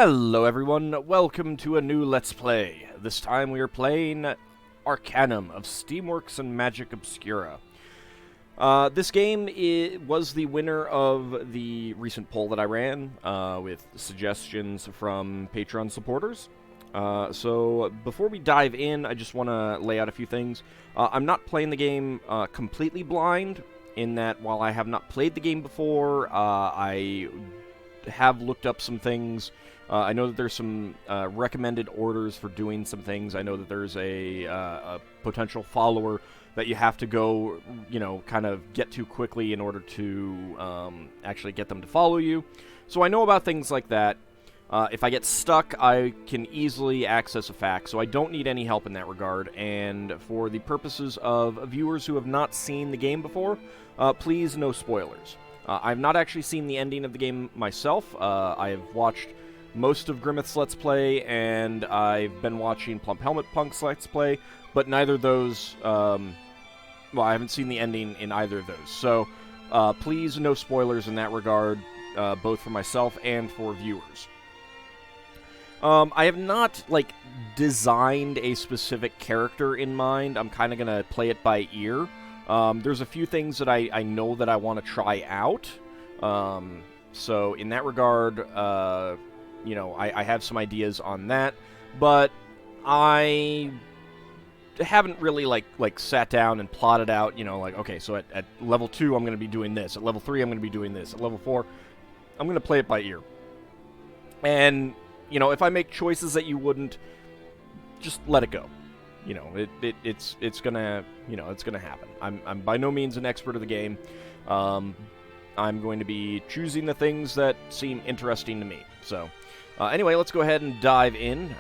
Hello everyone, welcome to a new Let's Play. This time we are playing Arcanum of Steamworks and Magick Obscura. This game was the winner of the recent poll that I ran with suggestions from Patreon supporters. So before we dive in, I just want to lay out a few things. I'm not playing the game completely blind, in that while I have not played the game before, I have looked up some things. I know that there's some recommended orders for doing some things. I know that there's a potential follower that you have to go, kind of get to quickly in order to actually get them to follow you. So I know about things like that. If I get stuck, I can easily access a fact, so I don't need any help in that regard. And for the purposes of viewers who have not seen the game before, please no spoilers. I've not actually seen the ending of the game myself. I have watched most of Grimmeth's Let's Play, and I've been watching Plump Helmet Punk's Let's Play, but neither of those, well, I haven't seen the ending in either of those. So, please, no spoilers in that regard, both for myself and for viewers. I have not, designed a specific character in mind. I'm kind of going to play it by ear. There's a few things that I know that I want to try out. So, in that regard, I have some ideas on that, but I haven't really, sat down and plotted out, okay, so at level 2, I'm going to be doing this. At level 3, I'm going to be doing this. At level 4, I'm going to play it by ear. And, if I make choices that you wouldn't, just let it go. It's gonna, it's gonna happen. I'm by no means an expert of the game. I'm going to be choosing the things that seem interesting to me. So, anyway, let's go ahead and dive in.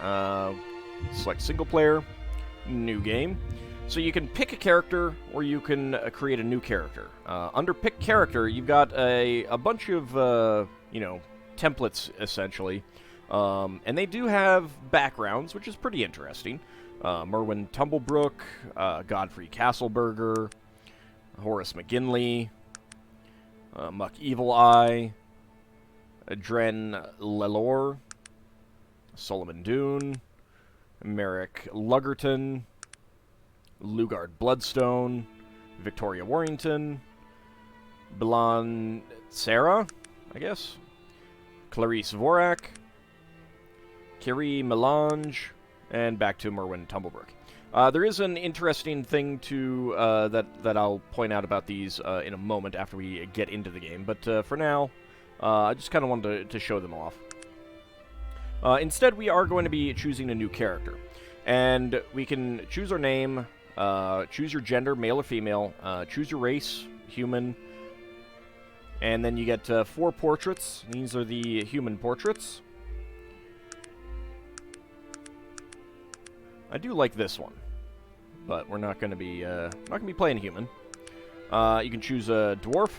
Select single player, new game. So you can pick a character, or you can create a new character. Under pick character, you've got a bunch of, templates, essentially. And they do have backgrounds, which is pretty interesting. Merwin Tumblebrook, Godfrey Castleberger, Horace McGinley, Muck Evil Eye, Dren Lelore, Solomon Dune, Merrick Luggerton, Lugard Bloodstone, Victoria Warrington, Bilan Sarah, I guess, Clarice Vorak, Kiri Melange, and back to Merwin Tumblebrook. There is an interesting thing to that I'll point out about these in a moment after we get into the game, but for now, I just kind of wanted to show them off. Instead, we are going to be choosing a new character, and we can choose our name, choose your gender, male or female, choose your race, human, and then you get 4 portraits. These are the human portraits. I do like this one, but we're not going to be playing human. You can choose a dwarf,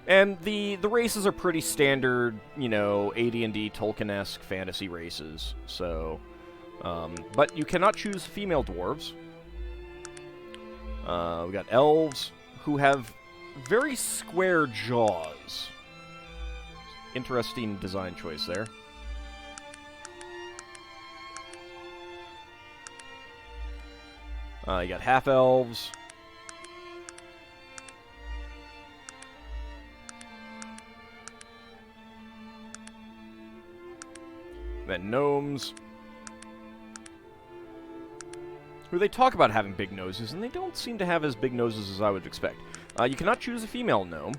and the races are pretty standard, AD&D Tolkien-esque fantasy races. So, but you cannot choose female dwarves. We got elves who have very square jaws. Interesting design choice there. You got half-elves. Then gnomes. Who they talk about having big noses, and they don't seem to have as big noses as I would expect. You cannot choose a female gnome.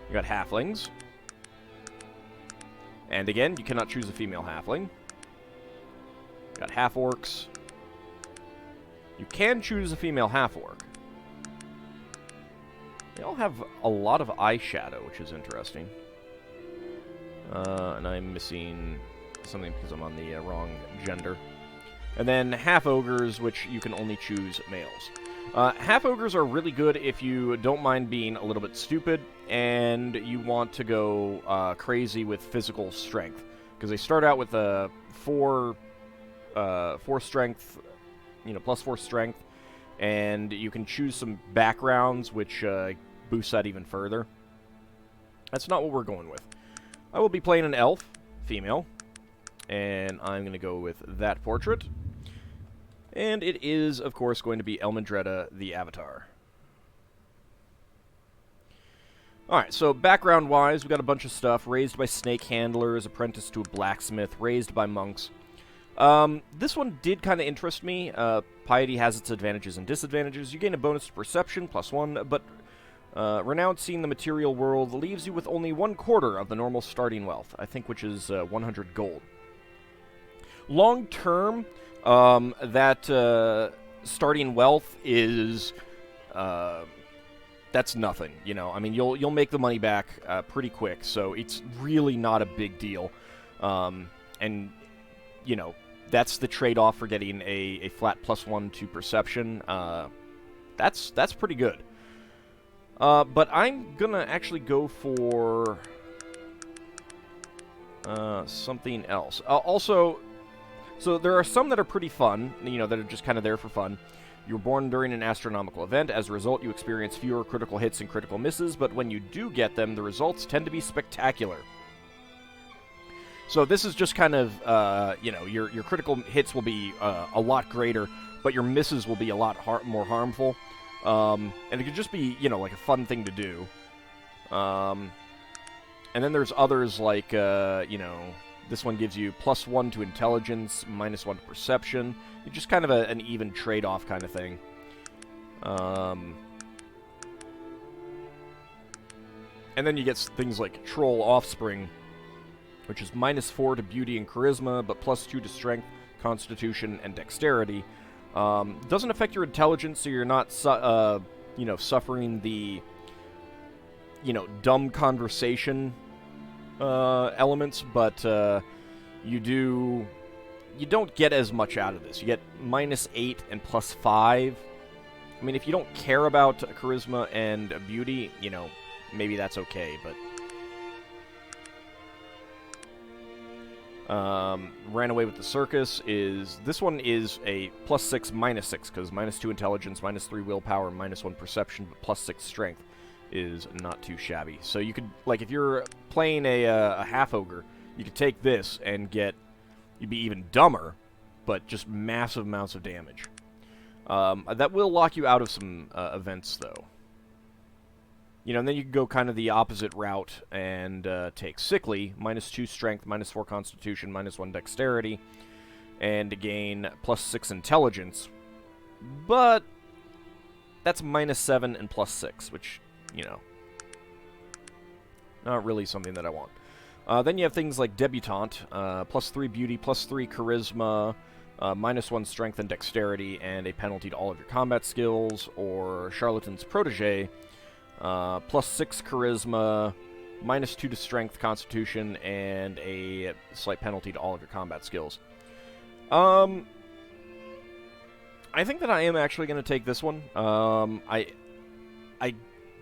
You got halflings. And again, you cannot choose a female halfling. You got half-orcs. You can choose a female half-orc. They all have a lot of eyeshadow, which is interesting. And I'm missing something because I'm on the wrong gender. And then half-ogres, which you can only choose males. Half-ogres are really good if you don't mind being a little bit stupid and you want to go crazy with physical strength. Because they start out with a 4 strength, plus 4 strength, and you can choose some backgrounds, which boosts that even further. That's not what we're going with. I will be playing an elf, female, and I'm going to go with that portrait. And it is, of course, going to be Elmindreda the Avatar. Alright, so background-wise, we've got a bunch of stuff. Raised by snake handlers, apprenticed to a blacksmith, raised by monks. This one did kind of interest me. Piety has its advantages and disadvantages. You gain a bonus to perception, +1, but renouncing the material world leaves you with only 1/4 of the normal starting wealth, I think, which is 100 gold. Long term, that starting wealth is that's nothing, you know. I mean, you'll make the money back pretty quick, so it's really not a big deal. And you know, that's the trade-off for getting a flat +1 to perception. That's pretty good. But I'm gonna actually go for something else. Also, so there are some that are pretty fun, you know, that are just kind of there for fun. You were born during an astronomical event. As a result, you experience fewer critical hits and critical misses, but when you do get them, the results tend to be spectacular. So this is just kind of, you know, your critical hits will be a lot greater, but your misses will be a lot more harmful. And it could just be, you know, like a fun thing to do. And then there's others like, you know, this one gives you +1 to intelligence, -1 to perception. It's just kind of an even trade-off kind of thing. And then you get things like Troll Offspring, which is -4 to beauty and charisma, but +2 to strength, constitution, and dexterity. Doesn't affect your intelligence, so you're not, you know, suffering the, you know, dumb conversation elements, but you don't get as much out of this. You get -8 and +5. I mean, if you don't care about charisma and beauty, you know, maybe that's okay, but Ran Away with the Circus is... This one is a +6, -6, because -2 intelligence, -3 willpower, -1 perception, but +6 strength is not too shabby. So you could, like, if you're playing a half-ogre, you could take this and get... You'd be even dumber, but just massive amounts of damage. That will lock you out of some events, though. You know, and then you can go kind of the opposite route and take Sickly, -2 strength, -4 constitution, -1 dexterity, and gain +6 intelligence. But that's -7 and +6, which, you know, not really something that I want. Then you have things like Debutante, +3 beauty, +3 charisma, -1 strength and dexterity, and a penalty to all of your combat skills, or Charlatan's Protege, +6 charisma, -2 to strength, constitution, and a slight penalty to all of your combat skills. I think that I am actually going to take this one. I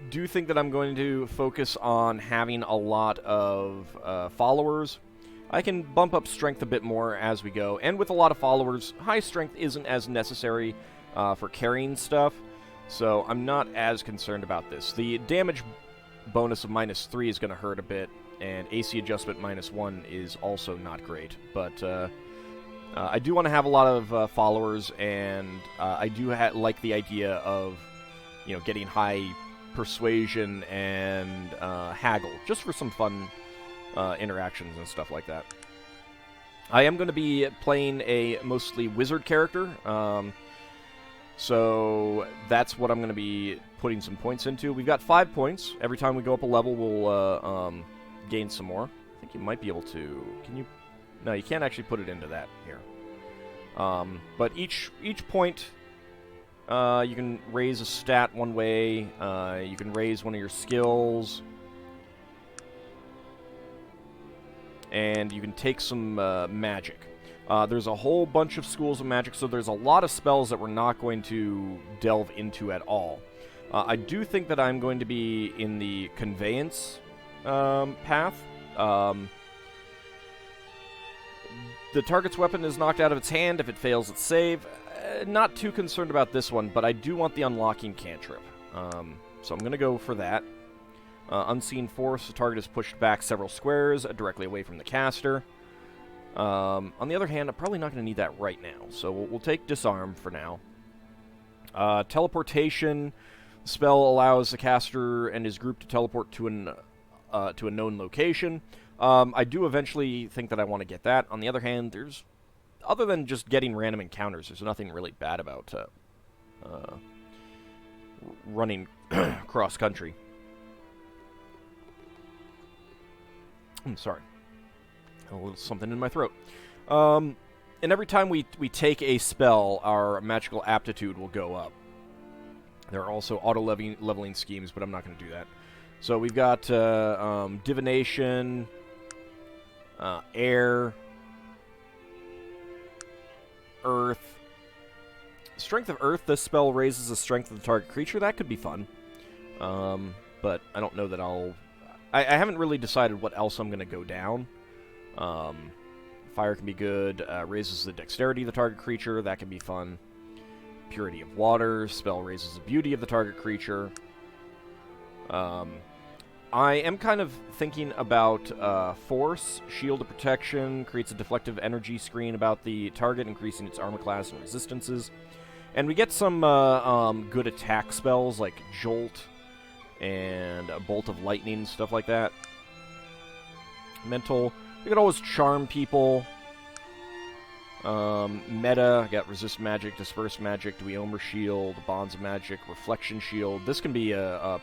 do think that I'm going to focus on having a lot of followers. I can bump up strength a bit more as we go, and with a lot of followers, high strength isn't as necessary for carrying stuff. So I'm not as concerned about this. The damage bonus of -3 is going to hurt a bit, and AC adjustment -1 is also not great. But I do want to have a lot of followers, and I do like the idea of, you know, getting high persuasion and haggle, just for some fun interactions and stuff like that. I am going to be playing a mostly wizard character. So that's what I'm going to be putting some points into. We've got 5 points. Every time we go up a level, we'll gain some more. I think you might be able to... Can you... No, you can't actually put it into that here. But each point, you can raise a stat one way. You can raise one of your skills. And you can take some magic. There's a whole bunch of schools of magic, so there's a lot of spells that we're not going to delve into at all. I do think that I'm going to be in the conveyance path. The target's weapon is knocked out of its hand if it fails its save. Not too concerned about this one, but I do want the unlocking cantrip. So I'm going to go for that. Unseen force, the target is pushed back several squares directly away from the caster. On the other hand, I'm probably not going to need that right now, so we'll take disarm for now. Teleportation spell allows the caster and his group to teleport to a known location. I do eventually think that I want to get that. On the other hand, other than just getting random encounters, there's nothing really bad about running cross-country. I'm sorry. A little something in my throat. And every time we take a spell, our magical aptitude will go up. There are also auto-leveling schemes, but I'm not going to do that. So we've got divination, air, earth. Strength of earth, this spell raises the strength of the target creature. That could be fun. But I don't know that I haven't really decided what else I'm going to go down. Fire can be good. Raises the dexterity of the target creature. That can be fun. Purity of water. Spell raises the beauty of the target creature. I am kind of thinking about force. Shield of protection. Creates a deflective energy screen about the target, increasing its armor class and resistances. And we get some good attack spells like Jolt and a Bolt of Lightning, stuff like that. Mental. You could always charm people. Meta, I got Resist Magic, Disperse Magic, Dweomer Shield, Bonds of Magic, Reflection Shield. This can be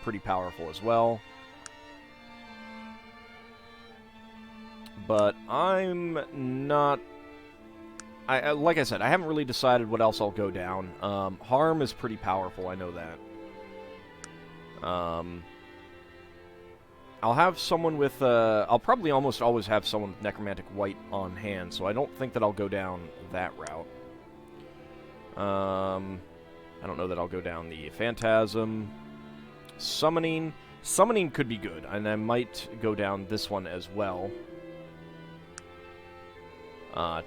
pretty powerful as well. But I'm not... like I said, I haven't really decided what else I'll go down. Harm is pretty powerful, I know that. I'll have someone with, I'll probably almost always have someone with Necromantic White on hand, so I don't think that I'll go down that route. I don't know that I'll go down the Phantasm. Summoning. Summoning could be good, and I might go down this one as well.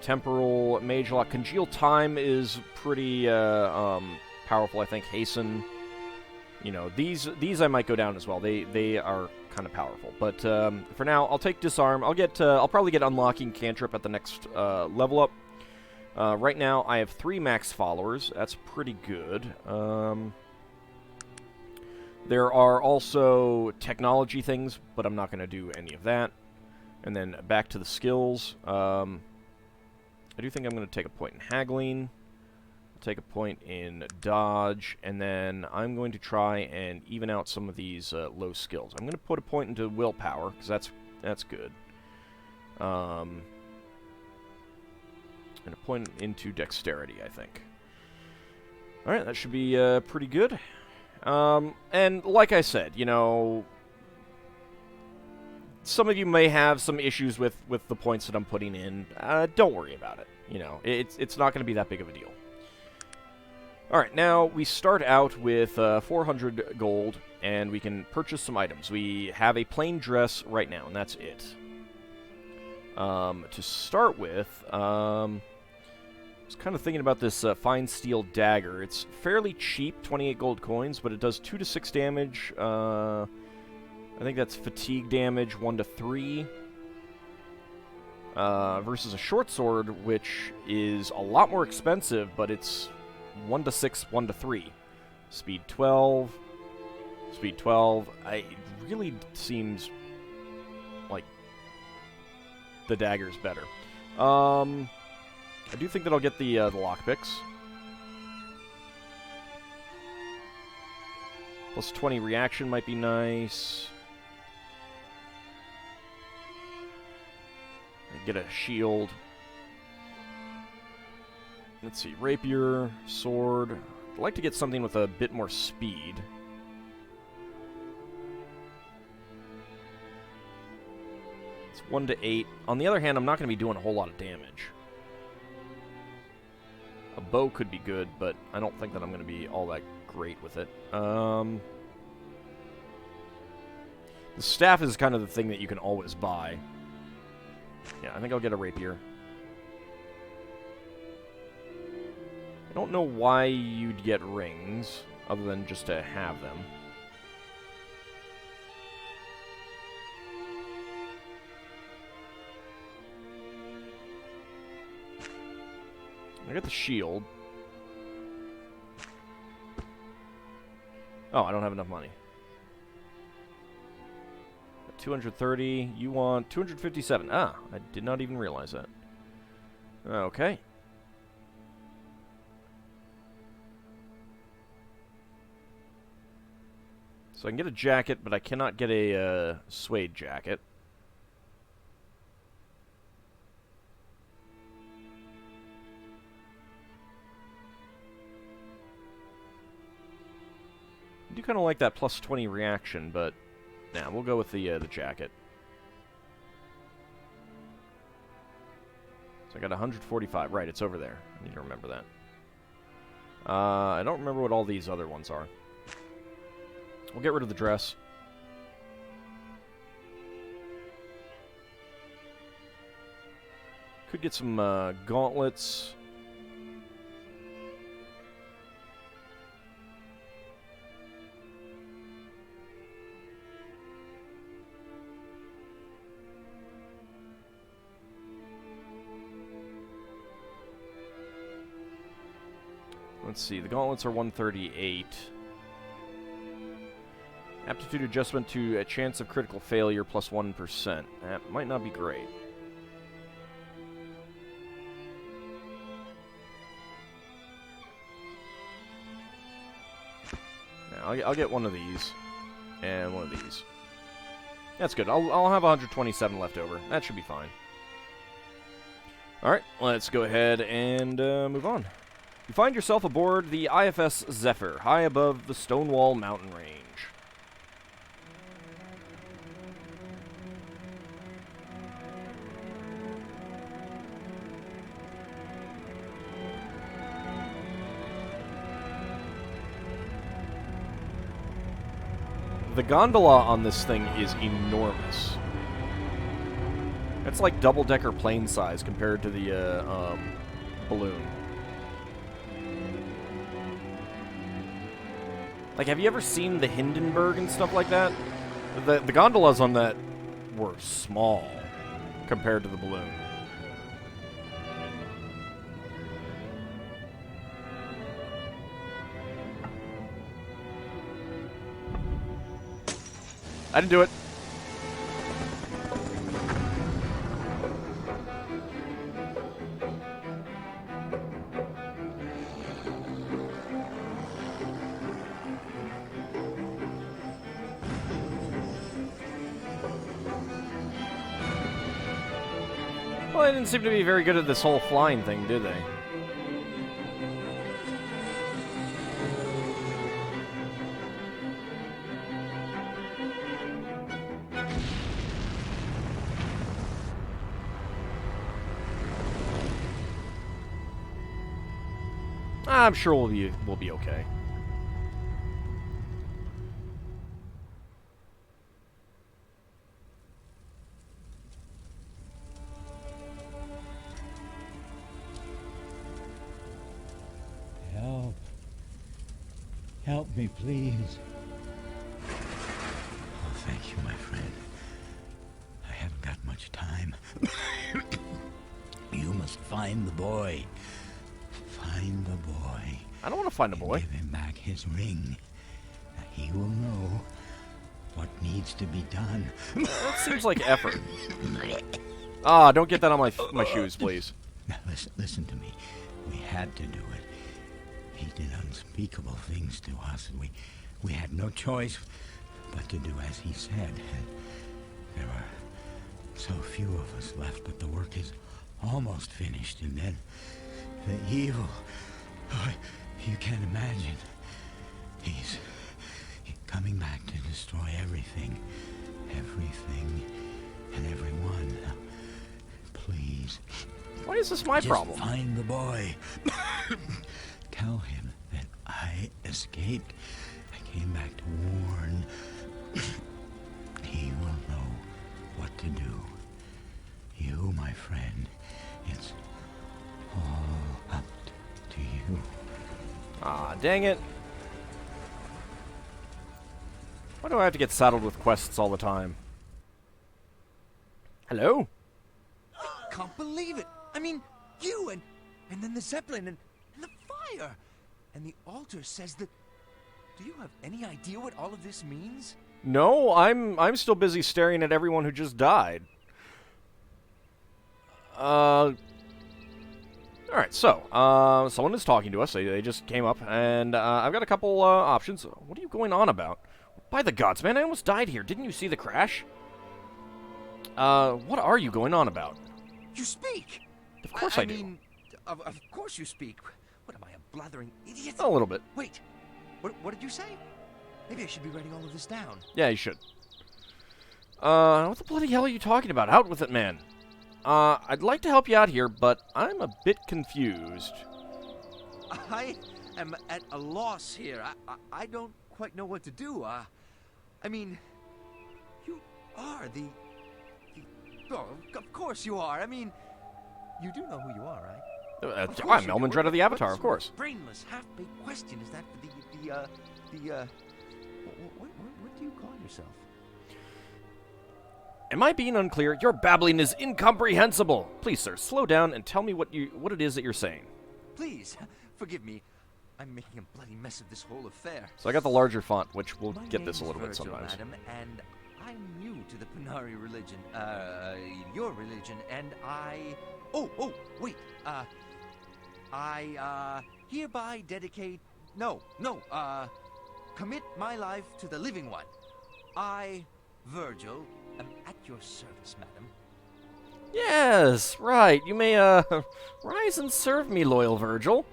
Temporal, Mage Lock. Congeal Time is pretty powerful, I think. Hasten. You know, these I might go down as well. They are kind of powerful. But for now, I'll take Disarm. I'll probably get Unlocking Cantrip at the next level up. Right now, I have 3 max followers. That's pretty good. There are also technology things, but I'm not going to do any of that. And then back to the skills. I do think I'm going to take a point in Haggling. Take a point in Dodge, and then I'm going to try and even out some of these low skills. I'm going to put a point into Willpower, because that's good. And a point into Dexterity, I think. Alright, that should be pretty good. And like I said, you know, some of you may have some issues with the points that I'm putting in. Don't worry about it. You know, it's not going to be that big of a deal. Alright, now we start out with 400 gold, and we can purchase some items. We have a plain dress right now, and that's it. To start with, I was kind of thinking about this fine steel dagger. It's fairly cheap, 28 gold coins, but it does 2 to 6 damage. I think that's fatigue damage, 1 to 3. Versus a short sword, which is a lot more expensive, but it's 1 to 6, 1 to 3. Speed 12. Speed 12. It really seems like the dagger's better. I do think that I'll get the lockpicks. Plus 20 reaction might be nice. Get a shield. Let's see, rapier, sword. I'd like to get something with a bit more speed. It's 1 to 8. On the other hand, I'm not going to be doing a whole lot of damage. A bow could be good, but I don't think that I'm going to be all that great with it. The staff is kind of the thing that you can always buy. Yeah, I think I'll get a rapier. I don't know why you'd get rings, other than just to have them. I got the shield. Oh, I don't have enough money. 230. You want 257. Ah, I did not even realize that. Okay. So I can get a jacket, but I cannot get a suede jacket. I do kind of like that plus 20 reaction, but nah, we'll go with the jacket. So I got 145. Right, it's over there. I need to remember that. I don't remember what all these other ones are. We'll get rid of the dress. Could get some gauntlets. Let's see, the gauntlets are 138. Aptitude adjustment to a chance of critical failure plus 1%. That might not be great. Now, I'll get one of these. And one of these. That's good. I'll have 127 left over. That should be fine. Alright, let's go ahead and move on. You find yourself aboard the IFS Zephyr, high above the Stonewall mountain range. The gondola on this thing is enormous. It's like double-decker plane size compared to the balloon. Like, have you ever seen the Hindenburg and stuff like that? The gondolas on that were small compared to the balloon. I didn't do it. Well, they didn't seem to be very good at this whole flying thing, did they? I'm sure we'll be okay. Help me, please. Oh, thank you, my friend. I haven't got much time. You must find the boy. Find the boy. I don't want to find a boy. Give him back his ring. He will know what needs to be done. That seems like effort. Ah, don't get that on my shoes, please. Now listen to me. We had to do it. He did unspeakable things to us. We had no choice but to do as he said. There are so few of us left, but the work is almost finished. And then the evil. Oh, you can't imagine. He's coming back to destroy everything. Everything and everyone. Now, please. Why is this my problem? Find the boy. Tell him that I escaped. I came back to warn. He will know what to do. You, my friend, it's all up to you. Ah, dang it. Why do I have to get saddled with quests all the time? Hello? Can't believe it. I mean, you and then the zeppelin, and the fire. And the altar says that... Do you have any idea what all of this means? No, I'm still busy staring at everyone who just died. Alright, so, someone is talking to us. They just came up, and I've got a couple options. What are you going on about? By the gods, man, I almost died here. Didn't you see the crash? What are you going on about? You speak! Of course I do. mean, of course you speak. What am I, a blathering idiot? A little bit. Wait, what did you say? Maybe I should be writing all of this down. Yeah, you should. What the bloody hell are you talking about? Out with it, man. I'd like to help you out here, but I'm a bit confused. I am at a loss here. I don't quite know what to do. I mean, you are the... Oh, of course you are. I mean, you do know who you are, right? I'm Elmindreda the Avatar, of course. Brainless, half-baked question. Is that what do you call yourself? Am I being unclear? Your babbling is incomprehensible. Please, sir, slow down and tell me what it is that you're saying. Please, forgive me. I'm making a bloody mess of this whole affair. So I got the larger font, which will My get this a name is little bit Virgil, sometimes. Madam, and I'm new to the Panari religion. Your religion, and Oh, wait. I hereby dedicate... No, commit my life to the living one. I, Virgil, am at your service, madam. Yes, right. You may, rise and serve me, loyal Virgil.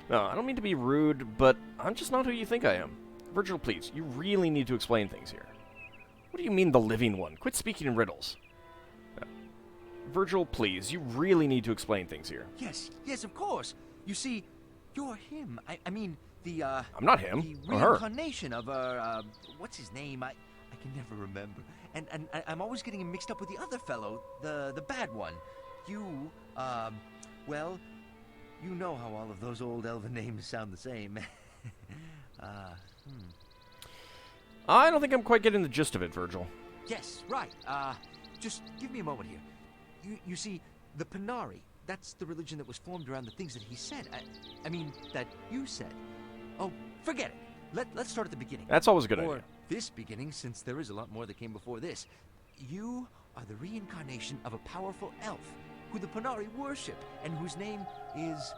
No, I don't mean to be rude, but I'm just not who you think I am. Virgil, please, you really need to explain things here. What do you mean, the living one? Quit speaking in riddles. Virgil, please, you really need to explain things here. Yes, of course. You see, you're him. I mean, the, I'm not him. the Or her. reincarnation of, what's his name? I can never remember. And I'm always getting him mixed up with the other fellow, the bad one. You, well, you know how all of those old elven names sound the same. I don't think I'm quite getting the gist of it, Virgil. Yes, right. Just give me a moment here. You see, the Panari, that's the religion that was formed around the things that he said. I mean, that you said. Oh, forget it. Let's start at the beginning. That's always a good Or idea. this beginning, since there is a lot more that came before this. You are the reincarnation of a powerful elf, who the Panari worship, and whose name is,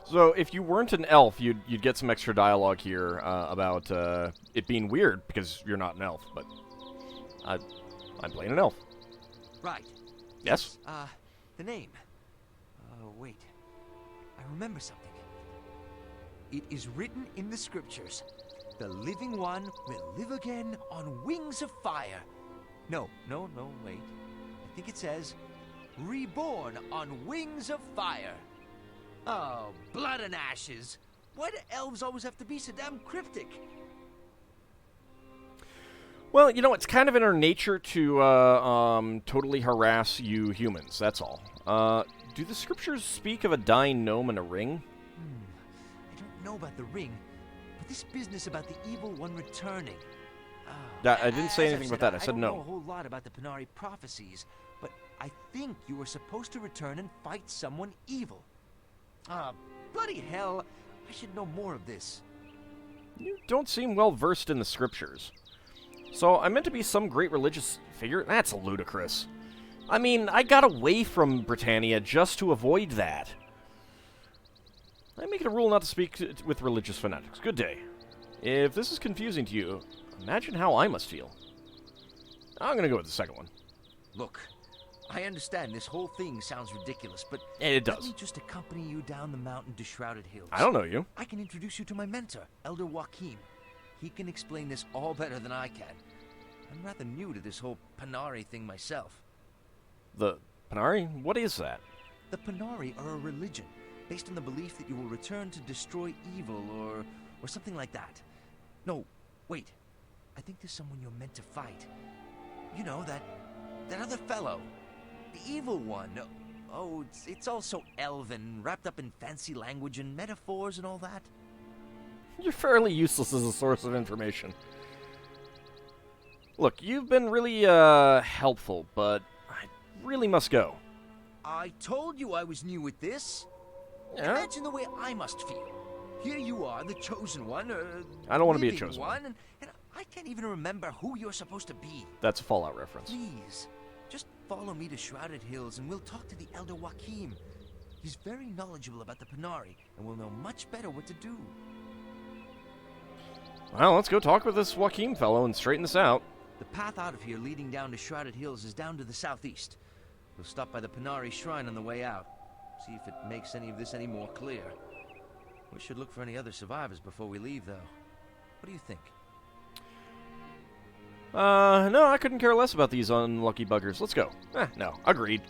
So, if you weren't an elf, you'd get some extra dialogue here about it being weird because you're not an elf, but I'm playing an elf. Right. Yes? The name. Wait. I remember something. It is written in the scriptures. The living one will live again on wings of fire. No, wait. I think it says, reborn on wings of fire. Oh, blood and ashes. Why do elves always have to be so damn cryptic? Well, you know, it's kind of in our nature to totally harass you humans, that's all. Do the scriptures speak of a dying gnome and a ring? I don't know about the ring, but this business about the evil one returning. I didn't say As I've anything about that, I said don't no. know a whole lot about the Panari prophecies, but I think you were supposed to return and fight someone evil. Bloody hell, I should know more of this. You don't seem well versed in the scriptures. So, I meant to be some great religious figure? That's ludicrous. I mean, I got away from Britannia just to avoid that. I make it a rule not to speak with religious fanatics. Good day. If this is confusing to you, imagine how I must feel. I'm gonna go with the second one. Look, I understand this whole thing sounds ridiculous, but It let does. me just accompany you down the mountain to Shrouded Hills. I don't know you. I can introduce you to my mentor, Elder Joachim. He can explain this all better than I can. I'm rather new to this whole Panari thing myself. The Panari? What is that? The Panari are a religion, based on the belief that you will return to destroy evil, or something like that. No, wait. I think there's someone you're meant to fight. You know, that other fellow. The evil one. Oh, it's all so elven, wrapped up in fancy language and metaphors and all that. You're fairly useless as a source of information. Look, you've been really, helpful, but I really must go. I told you I was new at this. Yeah? Imagine the way I must feel. Here you are, the chosen one, I don't want to be a living chosen one. and I can't even remember who you're supposed to be. That's a Fallout reference. Please, just follow me to Shrouded Hills and we'll talk to the Elder Joachim. He's very knowledgeable about the Panari and will know much better what to do. Well, let's go talk with this Joachim fellow and straighten this out. The path out of here leading down to Shrouded Hills is down to the southeast. We'll stop by the Panari Shrine on the way out. See if it makes any of this any more clear. We should look for any other survivors before we leave, though. What do you think? No, I couldn't care less about these unlucky buggers. Let's go. No, agreed.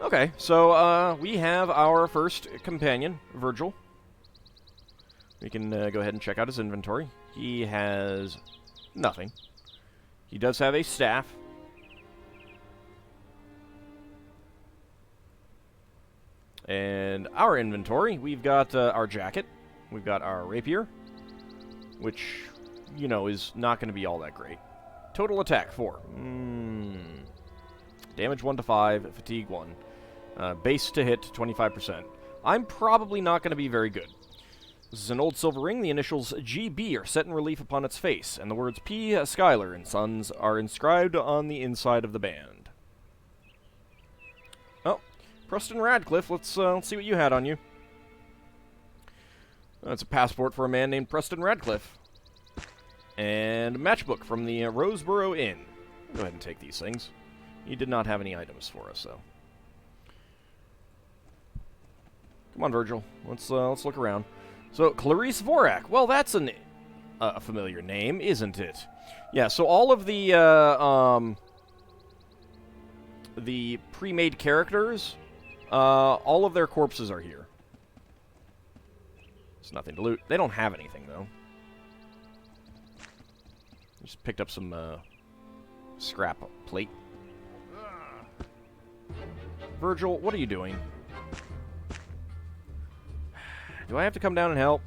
Okay, so, we have our first companion, Virgil. We can go ahead and check out his inventory. He has nothing. He does have a staff. And our inventory, we've got our jacket. We've got our rapier, which, you know, is not going to be all that great. Total attack, 4. Damage 1 to 5, fatigue 1. Base to hit, 25%. I'm probably not going to be very good. This is an old silver ring. The initials GB are set in relief upon its face, and the words P. Schuyler and Sons are inscribed on the inside of the band. Oh, Preston Radcliffe, let's see what you had on you. That's a passport for a man named Preston Radcliffe. And a matchbook from the Roseboro Inn. Go ahead and take these things. He did not have any items for us, though. Come on, Virgil. Let's look around. So, Clarice Vorak. Well, that's a familiar name, isn't it? Yeah, so all of the pre-made characters, all of their corpses are here. There's nothing to loot. They don't have anything, though. Just picked up some scrap plate. Virgil, what are you doing? Do I have to come down and help?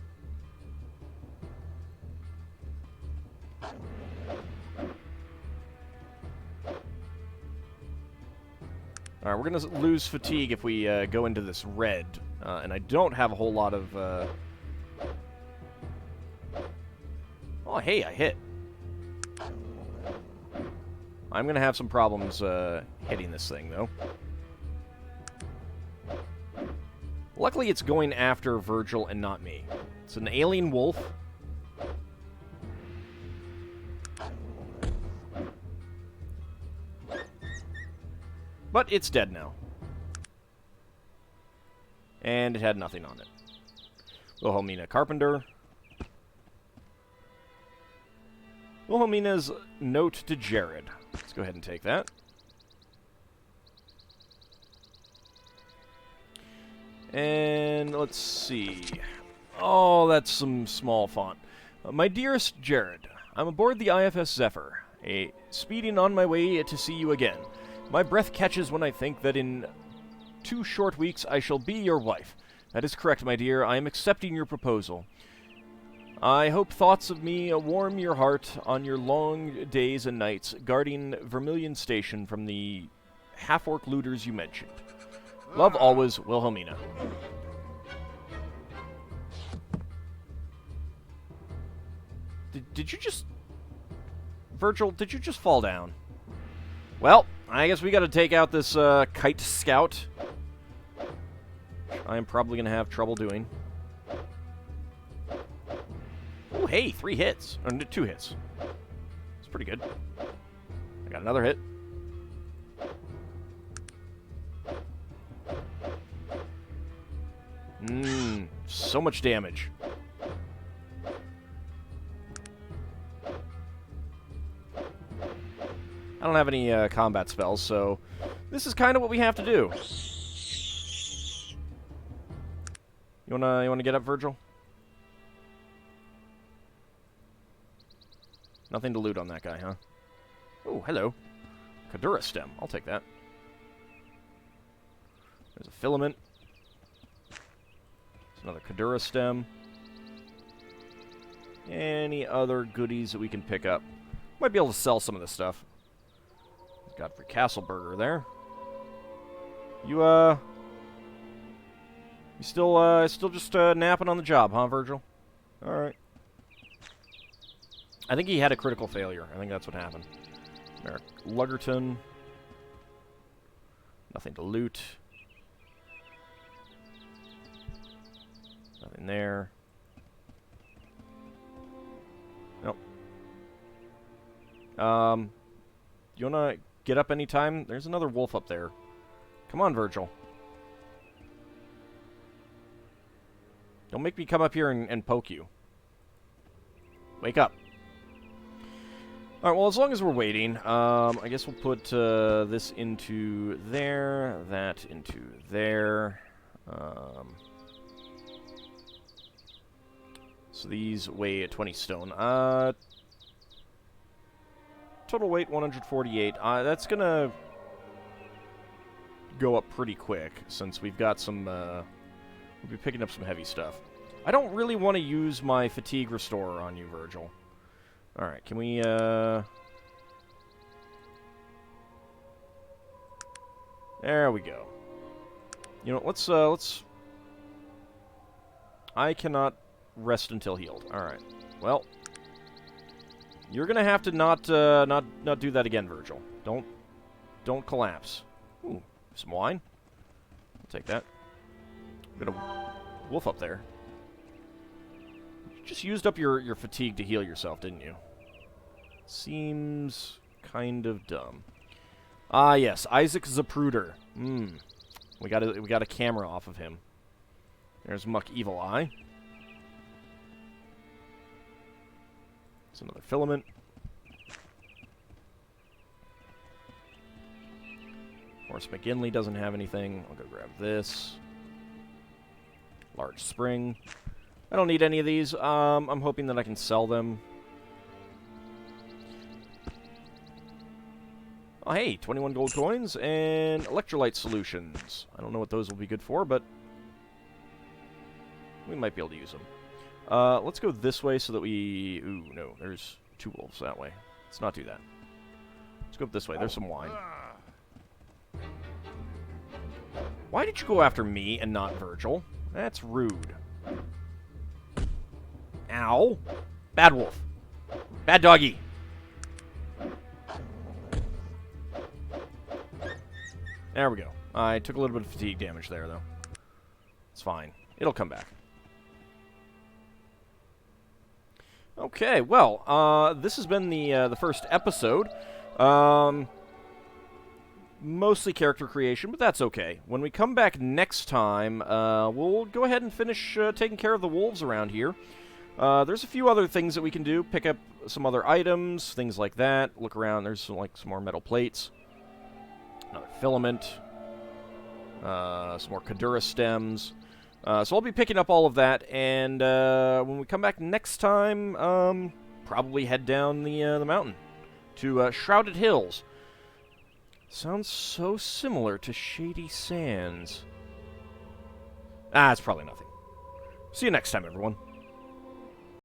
Alright, we're going to lose fatigue if we go into this red. And I don't have a whole lot of... Oh, hey, I hit. I'm going to have some problems hitting this thing, though. Luckily, it's going after Virgil and not me. It's an alien wolf. But it's dead now. And it had nothing on it. Wilhelmina Carpenter. Wilhelmina's note to Jared. Let's go ahead and take that. And let's see. Oh, that's some small font. My dearest Jared, I'm aboard the IFS Zephyr, speeding on my way to see you again. My breath catches when I think that in 2 short weeks I shall be your wife. That is correct, my dear. I am accepting your proposal. I hope thoughts of me warm your heart on your long days and nights guarding Vermilion Station from the half-orc looters you mentioned. Love always, Wilhelmina. Did you just... Virgil, did you just fall down? Well, I guess we gotta take out this kite scout. I am probably gonna have trouble doing. Oh, hey, 3 hits. Or 2 hits. It's pretty good. I got another hit. So much damage. I don't have any combat spells, so this is kind of what we have to do. You wanna get up, Virgil? Nothing to loot on that guy, huh? Oh, hello. Kadura stem. I'll take that. There's a filament. There's another Kadura stem. Any other goodies that we can pick up? Might be able to sell some of this stuff. Godfrey Castleberger there. You still just napping on the job, huh, Virgil? All right. I think he had a critical failure. I think that's what happened. Merrick Luggerton. Nothing to loot. Nothing there. Nope. You wanna get up anytime? There's another wolf up there. Come on, Virgil. Don't make me come up here and poke you. Wake up. Alright, well, as long as we're waiting, I guess we'll put this into there, that into there. So these weigh 20 stone. Total weight 148. That's gonna go up pretty quick, since we've got some, we'll be picking up some heavy stuff. I don't really want to use my fatigue restorer on you, Virgil. Alright, can we, there we go. You know, let's, I cannot rest until healed. Alright. Well, you're gonna have to not do that again, Virgil. Don't collapse. Ooh, some wine. I'll take that. Got a wolf up there. You just used up your fatigue to heal yourself, didn't you? Seems kind of dumb. Ah, yes, Isaac Zapruder. We got a camera off of him. There's Muck Evil Eye. It's another filament. Horace McGinley doesn't have anything. I'll go grab this. Large spring. I don't need any of these. I'm hoping that I can sell them. Oh, hey, 21 gold coins and electrolyte solutions. I don't know what those will be good for, but we might be able to use them. Let's go this way so that we... Ooh, no, there's two wolves that way. Let's not do that. Let's go up this way. There's some wine. Why did you go after me and not Virgil? That's rude. Ow. Bad wolf. Bad doggy. There we go. I took a little bit of fatigue damage there, though. It's fine. It'll come back. Okay, well, this has been the first episode. Mostly character creation, but that's okay. When we come back next time, we'll go ahead and finish taking care of the wolves around here. There's a few other things that we can do. Pick up some other items, things like that. Look around. There's some more metal plates. Another filament. Some more Kadura stems. So I'll be picking up all of that, and when we come back next time, probably head down the mountain to Shrouded Hills. Sounds so similar to Shady Sands. It's probably nothing. See you next time, everyone.